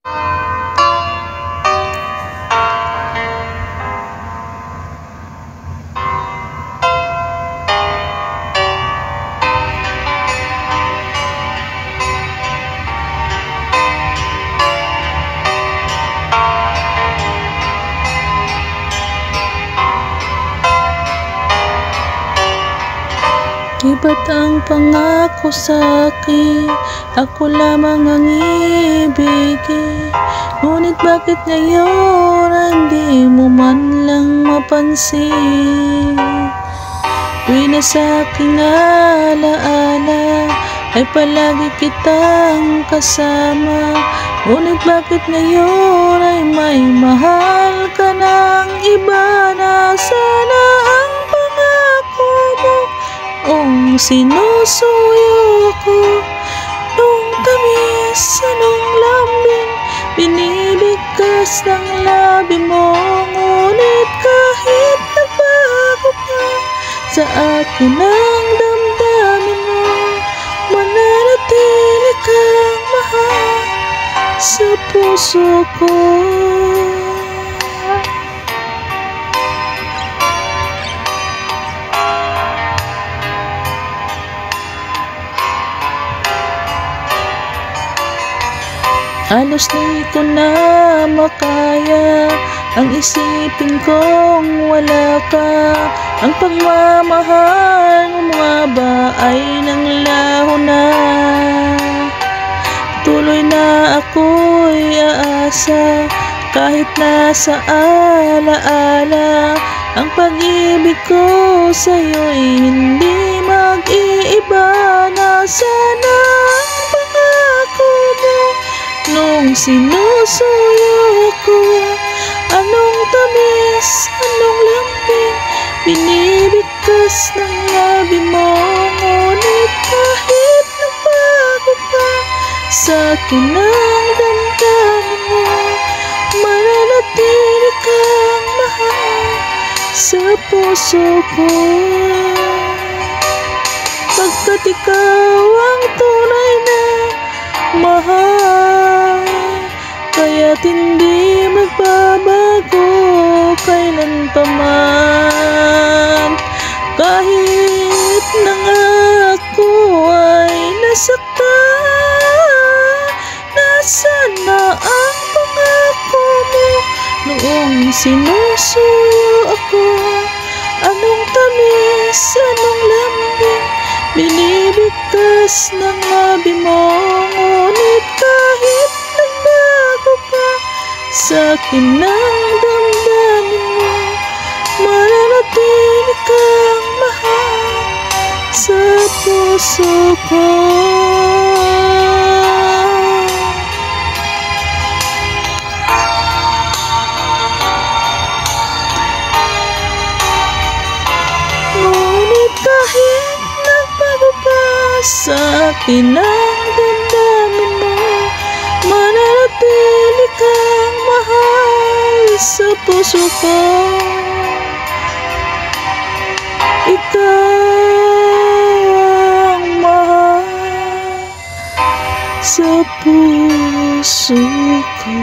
Di ba't ang pangako sa'kin, ako lamang ang ibigin? Ngunit bakit ngayon hindi mo man lang mapansin? Tuwing na sa'king alaala ay palagi kitang kasama. Ngunit bakit ngayon ay may mahal ka ng iba? Nasaan ang pangako mo? Sinusuyo ko nung tamis, anong lambing binibigkas ng labi mo. Ngunit kahit nagbago pa sa akin ang damdamin mo, mananatili kang mahal sa puso ko. Halos di ko na makaya ang isipin kong wala ka. Ang pagmamahal mo nga ba ay nanglaho na? Tuloy na ako'y aasa kahit nasa alaala. Ang pag-ibig ko sa'yo'y hindi mag-iiba. Nasaan ang pangako mo nung sinusuyo ko? Anong tamis, anong lambing binibigkas ng labi mo? Ngunit kahit nagbago pa sa'kin ang damdamin mo, mananatili kang mahal sa puso ko. Pagkat ikaw ang tunay na mahal, kaya't hindi magbabago kailan pa man. Kahit na nga ako ay nasaktan, nasaan na ang pangako mo noong sinusuyo ako? Anong tamis, anong lambing binibigkas ng labi mo? Ngunit kahit nagbago pa sa'kin ang damdamin mo, mananatili kang mahal sa puso ko. Ngunit kahit nagbago pa sa'kin ang damdamin mo, mananatili kang mahal sa puso ko. Ikaw ang mahal sa puso ko.